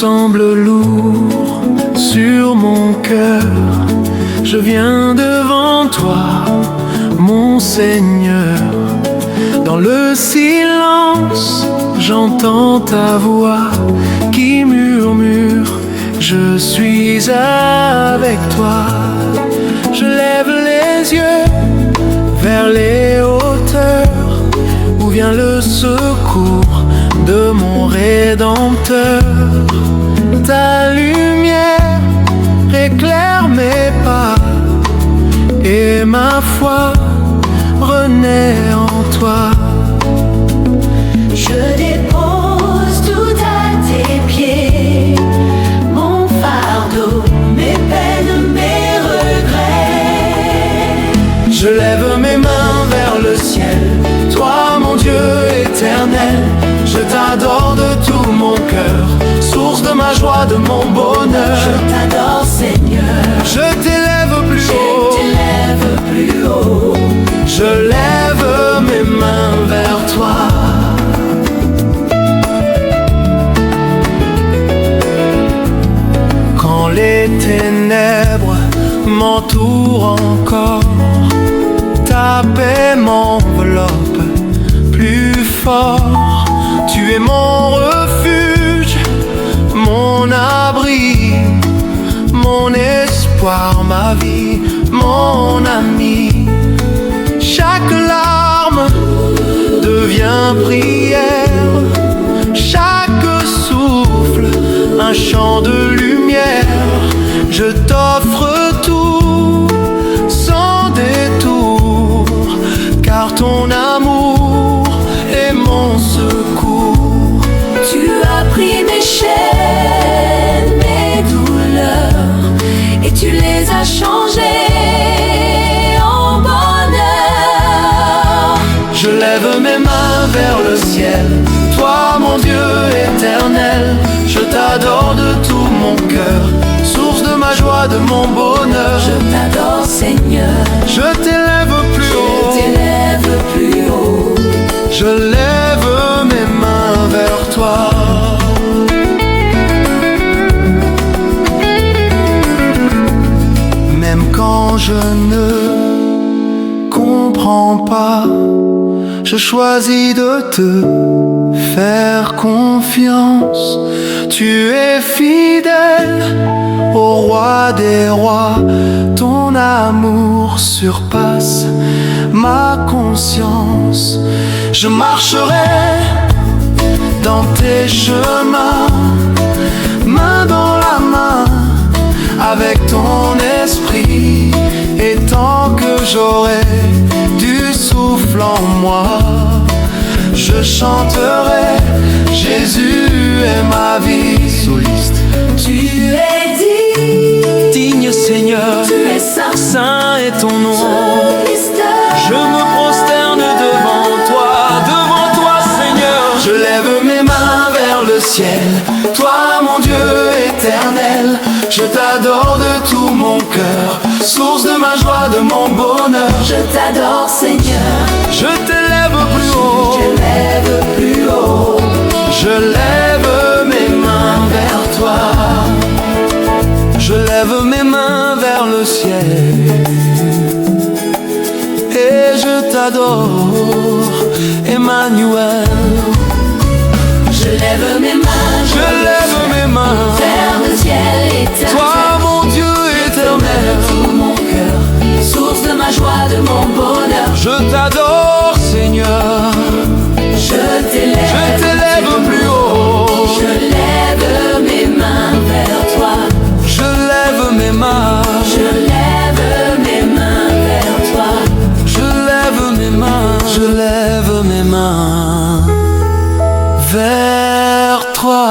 semble lourd sur mon cœur. Je viens devant toi, mon Seigneur. Dans le silence, j'entends ta voix qui murmure: je suis avec toi. Je lève les yeux vers les hauteurs, où vient le secours de mon Rédempteur. Ta lumière éclaire mes pas, et ma foi renaît en toi. Je dépose tout à tes pieds, mon fardeau, mes peines, mes regrets. Je lève mes mains vers le ciel, toi mon Dieu éternel. Je t'adore de tout mon cœur, source de ma joie, de mon bonheur. Je t'adore Seigneur, je t'élève plus haut, je t'élève plus haut. Je lève mes mains vers toi. Quand les ténèbres m'entourent encore, ta paix m'enveloppe plus fort. Tu es mon refuge, mon abri, mon espoir, ma vie, mon ami. Chaque larme devient prière, chaque souffle un chant de lumière. Je t'offre tout sans détour, car ton amour est mon secours. Tu as pris mes chaînes, mes douleurs, et tu les as changées en bonheur. Je lève mes mains vers le ciel, toi mon Dieu éternel. Je t'adore de tout mon cœur, source de ma joie, de mon bonheur. Je t'adore Seigneur, je t'élève plus haut, je t'élève plus haut. Je lève mes mains vers toi. Même quand je ne comprends pas, je choisis de te faire confiance. Tu es fidèle au roi des rois, ton amour surpasse ma conscience. Je marcherai dans tes chemins, main dans la main, avec ton esprit. Et tant que j'aurai du souffle en moi, je chanterai: Jésus est ma vie. Soliste. Tu es digne Seigneur, tu es saint, saint est ton nom. Soliste. Je me prosterne devant toi Seigneur. Je lève mes mains vers le ciel, toi mon Dieu éternel. Je t'adore de tout mon cœur, source de ma joie, de mon bonheur. Je t'adore Seigneur, je t'élève plus haut, je lève plus haut. Je lève mes mains vers toi. Je lève mes mains vers le ciel, et je t'adore, Emmanuel. Je lève mes mains, je lève mes mains vers le ciel éternel. Toi mon Dieu éternel, tout mon cœur, source de ma joie, de mon bonheur. Je t'adore Seigneur, je t'élève plus haut. Je lève mes mains vers toi. Je lève mes mains, je lève mes mains vers toi. Je lève mes mains, je lève mes mains vers toi.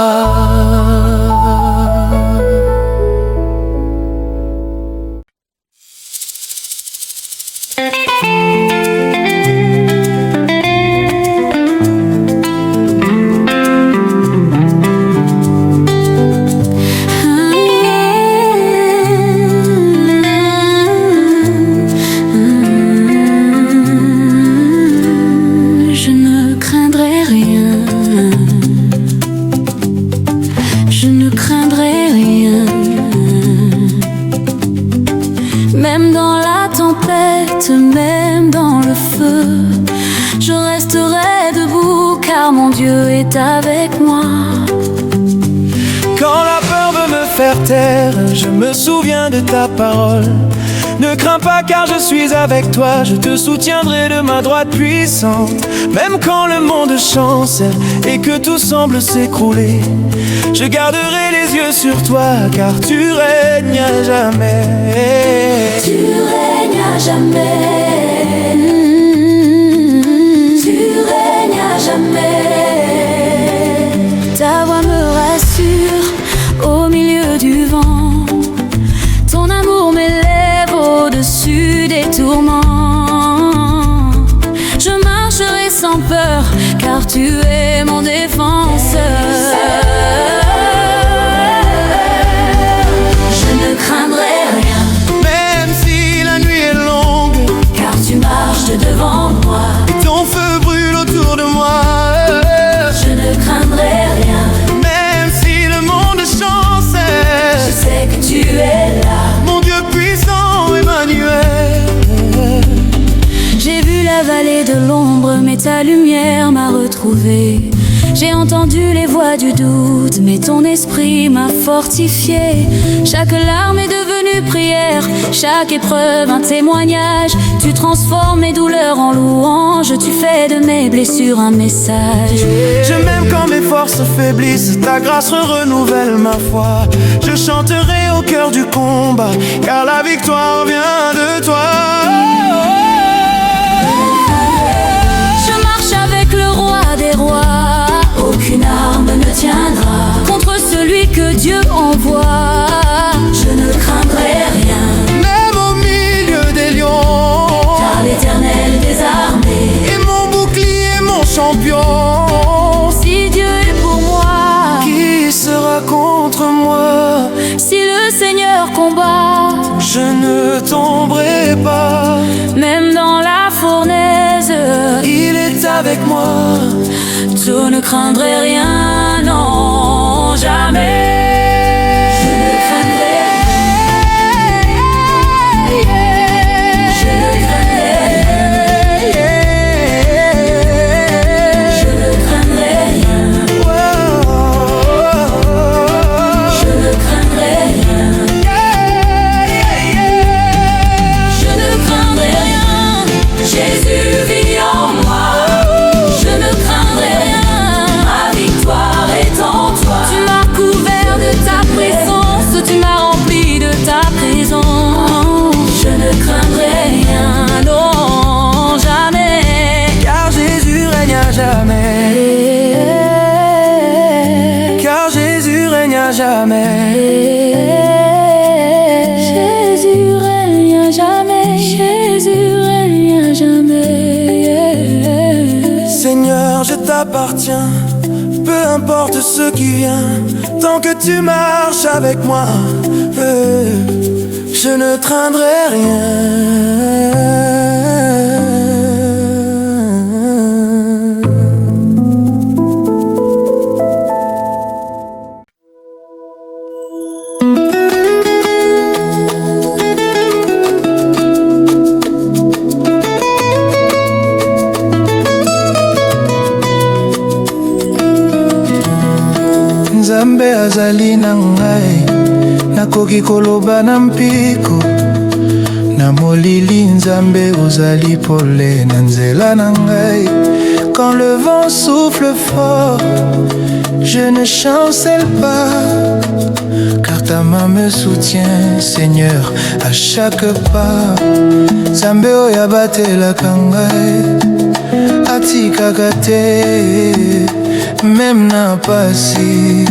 tempête, même dans le feu, je resterai debout car mon Dieu est avec moi. Quand la peur veut me faire taire, je me souviens de ta parole. Ne crains pas car je suis avec toi, je te soutiendrai de ma droite puissante. Même quand le monde chancelle et que tout semble s'écrouler, je garderai les yeux sur toi car tu règnes à jamais. Tu règnes à jamais. Tu règnes à jamais. Ta voix me rassure au milieu du vent. Ton amour m'élève au-dessus des tourments. Je marcherai sans peur car tu es mon défenseur. Je ne craindrai rien, même si la nuit est longue, car tu marches devant moi. et ton feu brûle autour de moi. Je ne craindrai rien, Même si le monde chancelle, je sais que tu es là. mon Dieu puissant, Emmanuel. J'ai vu la vallée de l'ombre, mais ta lumière m'a retrouvé. J'ai entendu les voix du doute, mais ton esprit m'a fortifié. Chaque larme est devenue prière, chaque épreuve un témoignage. Tu transformes mes douleurs en louanges, tu fais de mes blessures un message. Je m'aime quand mes forces faiblissent, ta grâce renouvelle ma foi. Je chanterai au cœur du combat, car la victoire vient de toi. Je marche avec le roi des rois, aucune arme ne tiendra contre celui que Dieu envoie. Je ne craindrai rien, Même au milieu des lions, car l'Éternel des armées. et mon bouclier, mon champion. Si Dieu est pour moi, Qui sera contre moi? si le Seigneur combat, Je ne tomberai pas, même dans la fournaise, il est avec moi. je ne craindrai rien, non, jamais. Je ne craindrai rien. Je ne craindrai rien. Je ne craindrai rien. Je ne craindrai rien. Je ne craindrai rien. Jésus vit en moi. Je ne craindrai rien. Ma victoire est en toi. Tu m'as couvert de ta présence. Tu m'as rempli de ta présence. Je ne craindrai rien, non, jamais. Car Jésus règne à jamais. Car Jésus règne à jamais. Jésus règne à jamais. Jésus règne à jamais. Seigneur, je t'appartiens, peu importe ce qui vient, tant que tu marches avec moi, je ne craindrai rien. Nzambe azali na ngai, nakoki koloba na mpiko. Na molili Nzambe ozali pole na nzela na ngai. Quand le vent souffle fort, je ne chancelle pas, car ta main me soutient, Seigneur, à chaque pas. Nzambe oyo abatelaka ngai, atikaka te, même na pasi.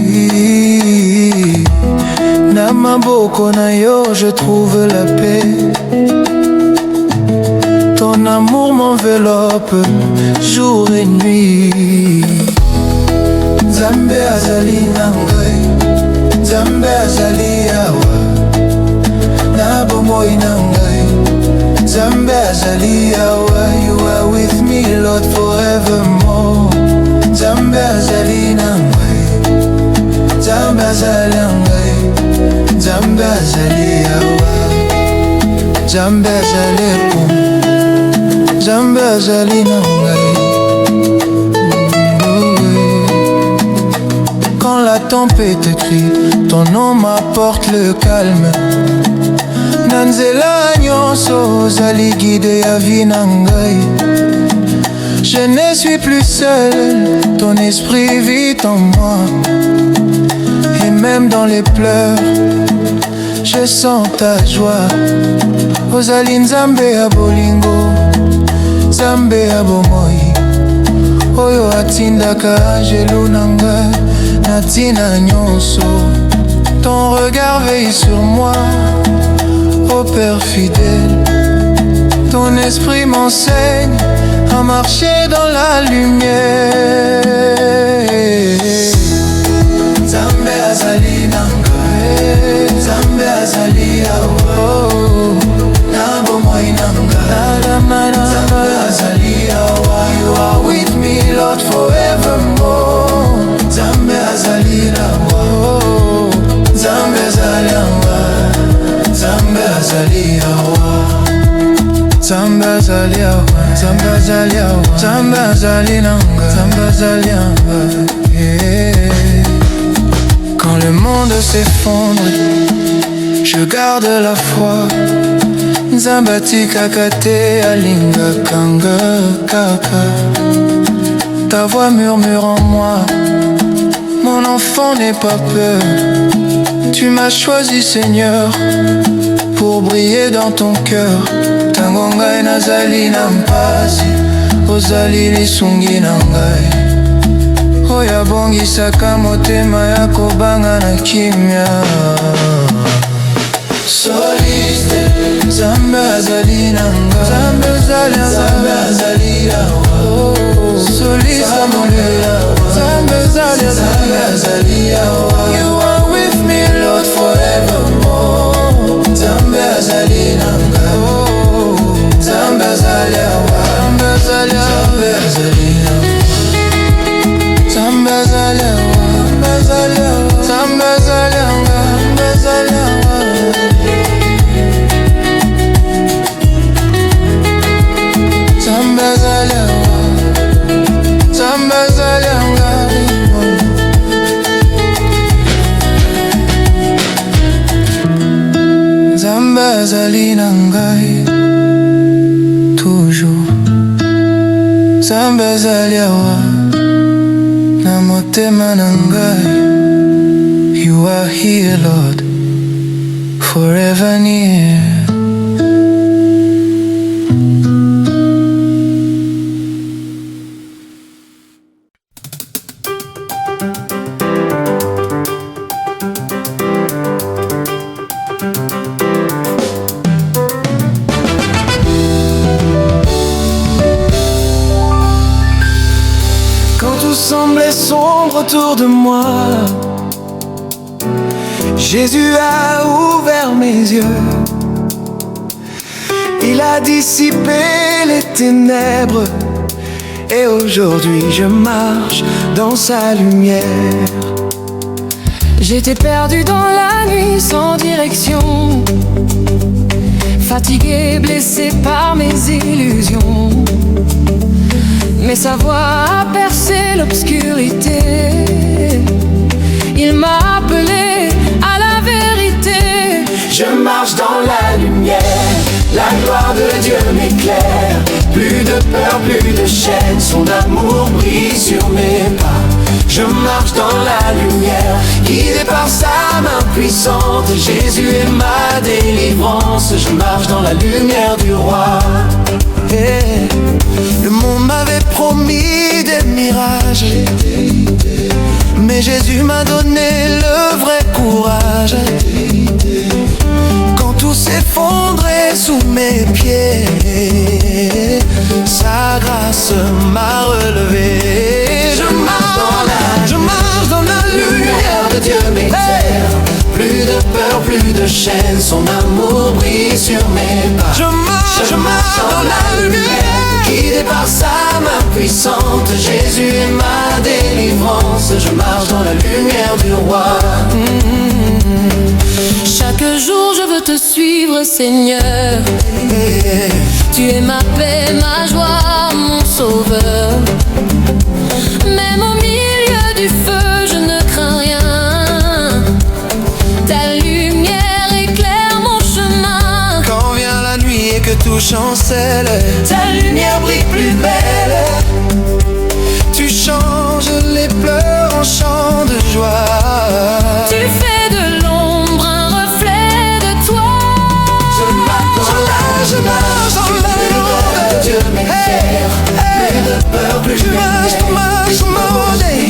Na maboko na yo je trouve la paix. Ton amour m'enveloppe jour et nuit. Nzambe azali na ngai, Nzambe azali awa na bomoi na ngai. Nzambe azali awa, you are with me Lord forevermore. Nzambe azali na ngai, Nzambe azali na ngai, Nzambe azali awa, Nzambe azali kum. Nzambe azali na ngai. Quand la tempête crie, ton nom m'apporte le calme. Nanzela nyonso ozali guide ya vie na ngai. Je ne suis plus seul, ton esprit vit en moi. Et même dans les pleurs, je sens ta joie. Ozali nzambe ya bolingo, nzambe ya bomoi, oyo atindaka angelu na ngai na tina nyonso. Ton regard veille sur moi, ô Père fidèle. Ton esprit m'enseigne à marcher dans la lumière. Nzambe azali na ngai, Nzambe azali awa, na bomoi na ngai. Nzambe azali awa, you are with me Lord forevermore. Nzambe azali awa, Nzambe azali awa, Nzambe azali awa. Nzambe azali awa, Nzambe azali awa, Nzambe azali nanga, Nzambe azali awa, yeah. Quand le monde s'effondre, je garde la foi. Nzambe atikaka te alinga kanga kaka. Ta voix murmure en moi, mon enfant n'aie pas peur. Tu m'as choisi Seigneur pour briller dans ton cœur. Tango ngai nazali na mpasi, ozali lisungi na ngai, oyo abongisaka motema ya kobanga na kimia. Soliste, Nzambe azali na ngai, Nzambe azali, Nzambe azali awa. Soliste amolela, Nzambe azali, Nzambe azali awa. You are with me Lord forevermore. Nzambe azali na ngai, Nzambe azali awa, Nzambe azali awa, Nzambe azali awa. Nzambe azali awa, Nzambe azali awa, Nzambe azali awa, Nzambe azali awa. Nzambe azali awa, Nzambe azali awa. Nzambe azali na ngai toujours. Nzambe azali awa na motema na ngai. You are here Lord, forever near. Semblait sombre autour de moi, Jésus a ouvert mes yeux. Il a dissipé les ténèbres et aujourd'hui je marche dans sa lumière. J'étais perdu dans la nuit sans direction, fatigué, blessé par mes illusions. Mais sa voix a percé l'obscurité. Il m'a appelé à la vérité. Je marche dans la lumière, la gloire de Dieu m'éclaire. Plus de peur, plus de chaîne, son amour brille sur mes pas. Je marche dans la lumière, guidé par sa main puissante. Jésus est ma délivrance, je marche dans la lumière du roi. Hey, le monde m'avait promis des mirages, mais Jésus m'a donné le vrai courage. Quand tout s'effondrait sous mes pieds, sa grâce m'a relevé. Je marche dans la lumière de Dieu m'éclaire. Plus de peur, plus de chaîne, son amour brille sur mes pas. Je marche dans la lumière, guidé par sa main puissante. Jésus est ma délivrance, je marche dans la lumière du roi. Chaque Chaque jour je veux te suivre, Seigneur. Tu es ma paix, ma joie, mon sauveur. Même au milieu du feu, je ne crains rien. Ta lumière éclaire mon chemin. Quand vient la nuit et que tout chancelle, ta lumière brille plus belle. Tu changes les pleurs en chants de joie. Tu fais de l'ombre un reflet de toi. Je marche dans la lumière. Dieu m'éclaire. Plus de peur, plus de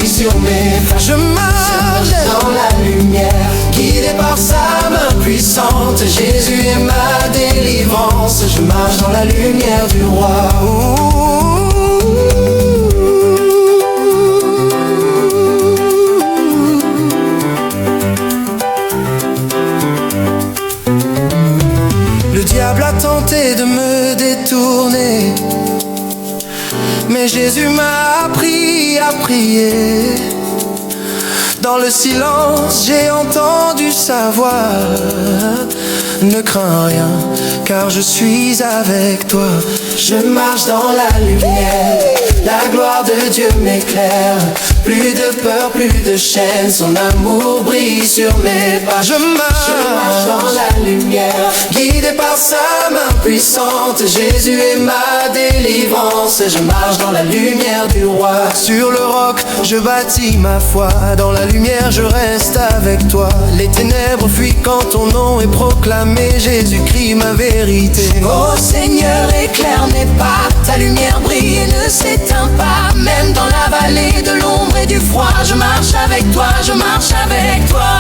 sur mes pas. Je marche dans la lumière, guidé par sa main puissante. Jésus est ma délivrance. Je marche dans la lumière du roi. Le diable a tenté de me détourner, mais Jésus m'a appris à prier. Dans le silence, j'ai entendu sa voix. Ne crains rien, car je suis avec toi. Je marche dans la lumière, la gloire de Dieu m'éclaire. Plus de peur, plus de chaînes, son amour brille sur mes pas. Je marche dans la lumière, guidé par sa main puissante. Jésus est ma délivrance. Je marche dans la lumière du roi. Sur le roc, je bâtis ma foi. Dans la lumière, je reste avec toi. Les ténèbres fuient quand ton nom est proclamé. Jésus-Christ, ma vérité. Oh Seigneur, éclaire mes pas. Ta lumière brille et ne s'éteint pas. Même dans la vallée de l'ombre et du froid, je marche avec toi, je marche avec toi.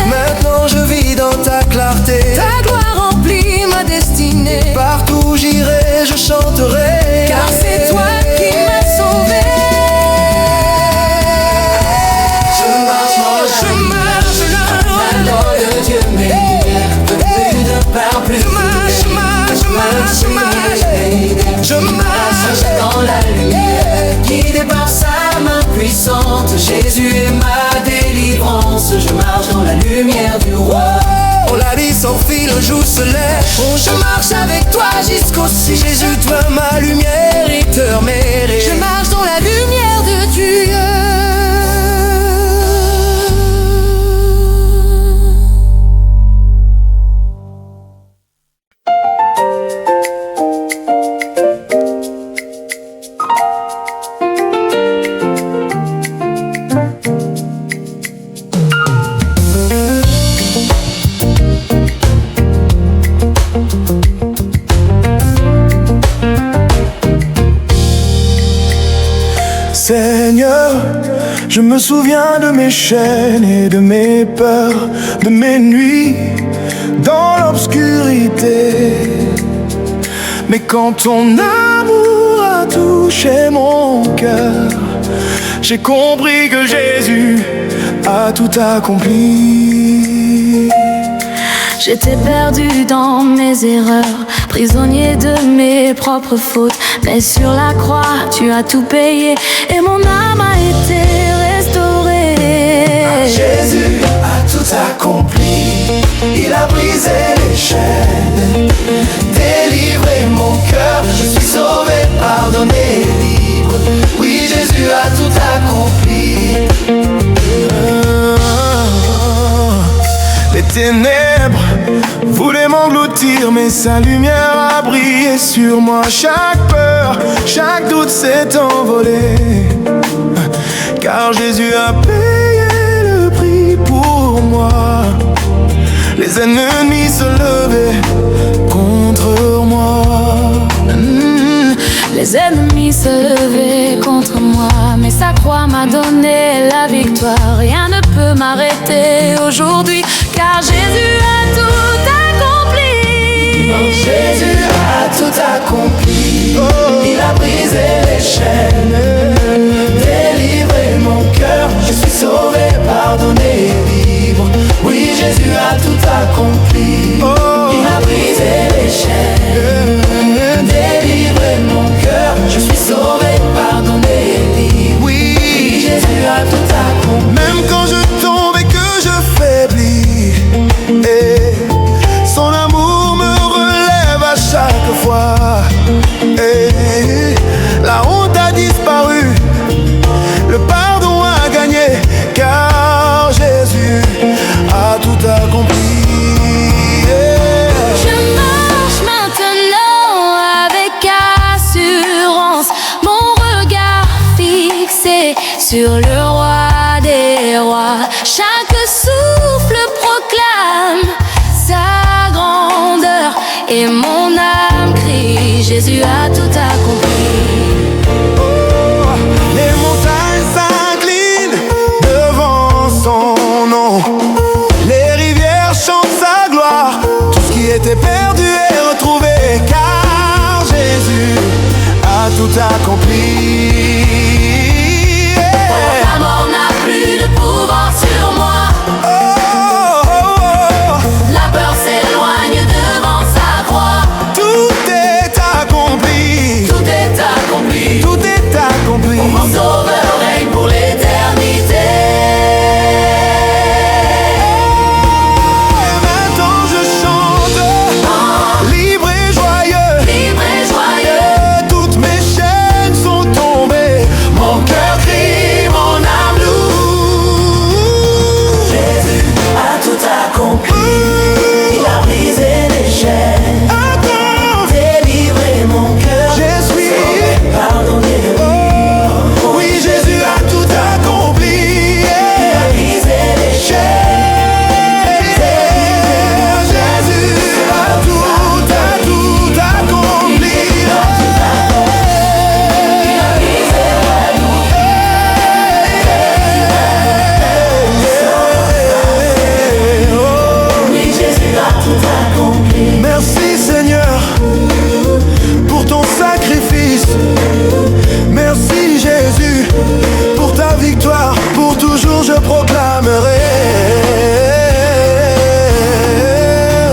Maintenant je vis dans ta clarté. Ta gloire remplit ma destinée. Partout où j'irai, je chanterai. Car c'est toi qui m'as sauvé. Je marche dans la gloire de Dieu m'éclaire. Plus de peur, plus de je marche dans la lumière, guidé par sa main puissante. Jésus est ma délivrance. Je marche dans la lumière du roi. On la vie s'enfile, le jour se lève. Je marche avec toi jusqu'au ciel. Jésus, toi ma lumière, il te mérite. Je marche dans la lumière de Dieu. Seigneur, je me souviens de mes chaînes et de mes peurs, de mes nuits dans l'obscurité. Mais quand ton amour a touché mon cœur, j'ai compris que Jésus a tout accompli. J'étais perdu dans mes erreurs, prisonnier de mes propres fautes. Mais sur la croix, tu as tout payé et mon âme a été restaurée. Jésus a tout accompli. Il a brisé les chaînes, délivré mon cœur. Je suis sauvé, pardonné, libre. Oui, Jésus a tout accompli. Les ténèbres voulaient m'engloutir, mais sa lumière a brillé sur moi. Chaque peur, chaque doute s'est envolé, car Jésus a payé le prix pour moi. Les ennemis se levaient contre moi. Les ennemis se levaient contre moi, mais sa croix m'a donné la victoire. Rien ne peut m'arrêter aujourd'hui, car Jésus a tout accompli. Jésus a tout accompli. Il a brisé les chaînes, délivré mon cœur. Je suis sauvé, pardonné, libre. Oui, Jésus a tout accompli. Il a brisé les chaînes, délivré mon cœur. Je suis sauvé, pardonné, libre. Oui, sur le roi des rois. Chaque souffle proclame sa grandeur et mon âme crie, Jésus a tout accompli. Les montagnes s'inclinent devant son nom, les rivières chantent sa gloire, tout ce qui était perdu est retrouvé, car Jésus a tout accompli. La mort n'a plus de pouvoir sur moi. La peur s'éloigne devant sa croix. Tout est accompli. Tout est accompli. Tout est accompli. Mon sauveur règne pour l'éternité. Maintenant je chante, libre et joyeux. Libre et joyeux. Toutes mes chaînes sont tombées. Mon cœur crie, mon âme loue. Jésus a tout accompli. Il a brisé les chaînes, délivré mon cœur. Je suis Pardonné. oui, Jésus a tout accompli. Il a brisé les chaînes. Jésus a tout accompli. Oui, Jésus a tout accompli. Merci Seigneur pour ton sacrifice. Merci Jésus pour ta victoire. Pour toujours je proclamerai.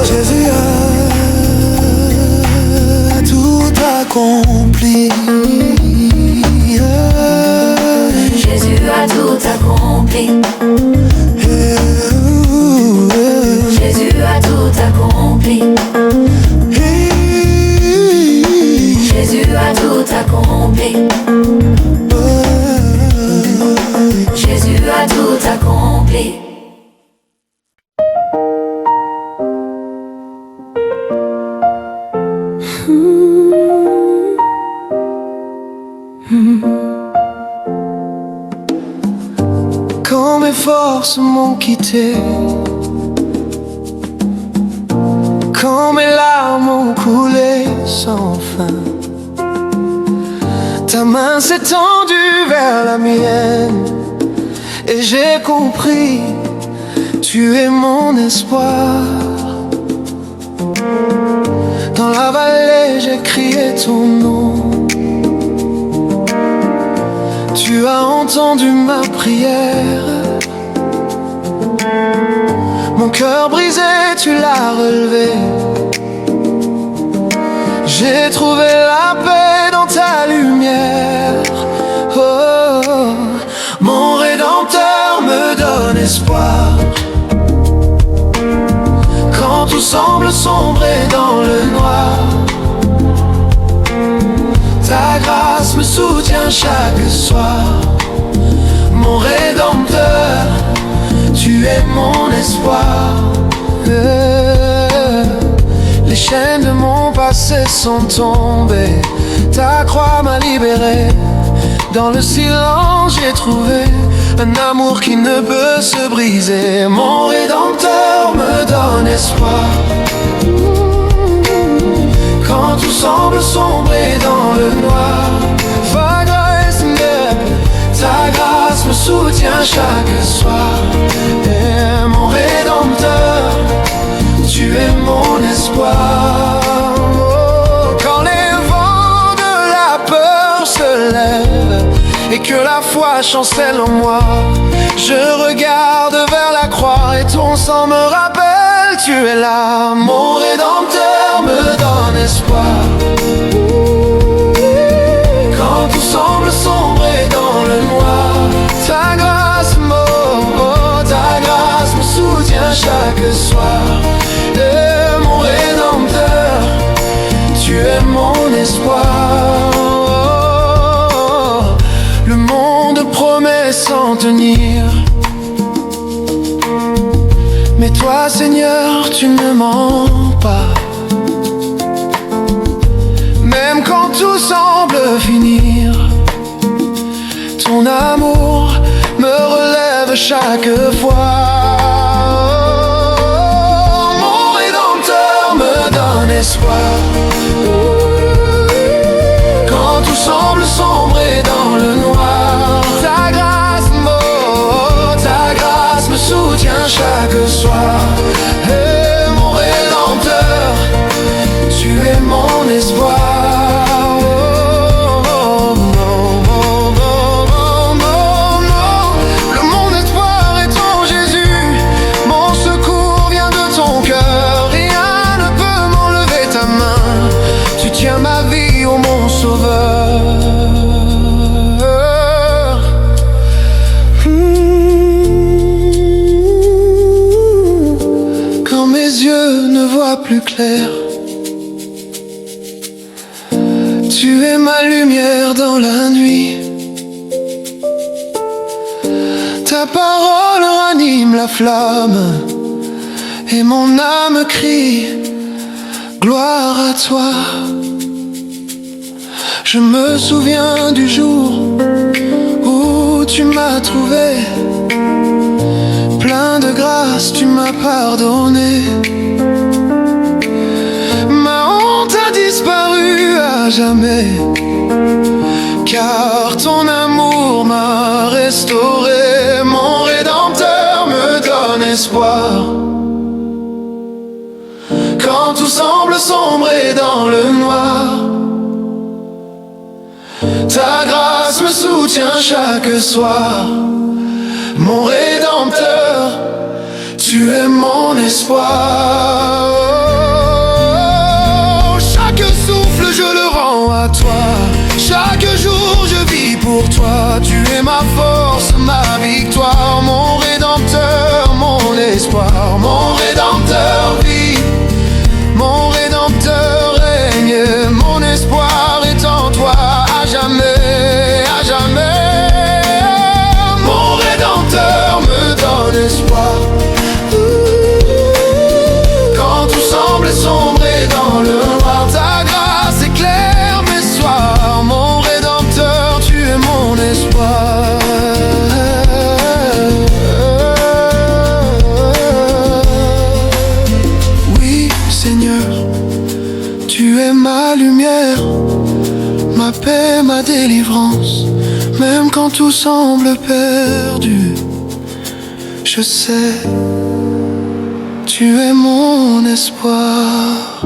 Jésus a tout accompli. Jésus a tout accompli. Jésus a tout accompli. Jésus a tout accompli. Jésus a tout accompli. Quand mes forces m'ont quitté, quand mes larmes ont coulé sans fin, ta main s'est tendue vers la mienne et j'ai compris, tu es mon espoir. Dans la vallée j'ai crié ton nom, tu as entendu ma prière. Mon cœur brisé, tu l'as relevé. J'ai trouvé la paix dans ta lumière. Oh, mon Rédempteur me donne espoir. Quand tout semble sombrer dans le noir, ta grâce me soutient chaque soir. Mon Rédempteur, tu es mon espoir. Les chaînes de mon passé sont tombées, ta croix m'a libéré. Dans le silence j'ai trouvé un amour qui ne peut se briser. Mon Rédempteur me donne espoir. Quand tout semble sombrer dans le noir, ta grâce me soutient chaque soir. Et mon Rédempteur, tu es mon espoir. Oh, quand les vents de la peur se lèvent et que la foi chancelle en moi, je regarde vers la croix et ton sang me rappelle, tu es là. Mon Rédempteur me donne espoir. Quand tout semble sombrer dans le noir, ta grâce me soutient chaque soir. Et mon Rédempteur, tu es mon espoir. Le monde promet s'en tenir, mais toi Seigneur tu ne mens pas. Même quand tout semble finir, Ton amour me relève chaque fois. Mon Rédempteur me donne espoir. Quand tout semble sombrer dans le noir, ta grâce me soutient chaque soir. Et mon Rédempteur, tu es mon espoir. Tiens ma vie, ô mon sauveur. Quand mes yeux ne voient plus clair, tu es ma lumière dans la nuit. Ta parole ranime la flamme et mon âme crie gloire à toi. Je me souviens du jour où tu m'as trouvé. Plein de grâce, tu m'as pardonné. Ma honte a disparu à jamais, car ton amour m'a restauré. Mon Rédempteur me donne espoir. Quand tout semble sombrer dans le noir, ta grâce me soutient chaque soir. Mon Rédempteur, tu es mon espoir. Chaque souffle je le rends à toi. Chaque jour je vis pour toi. Tu es ma force, ma victoire. Mon Rédempteur, mon espoir. Mon Rédempteur vit. Mon Rédempteur règne, mon espoir est en toi à jamais, à jamais. Mon Rédempteur me donne espoir. Quand tout semble sombrer dans le noir, ta grâce éclaire mes soirs. Mon Rédempteur, tu es mon espoir. Seigneur, tu es ma lumière, ma paix, ma délivrance. Même quand tout semble perdu, je sais, tu es mon espoir.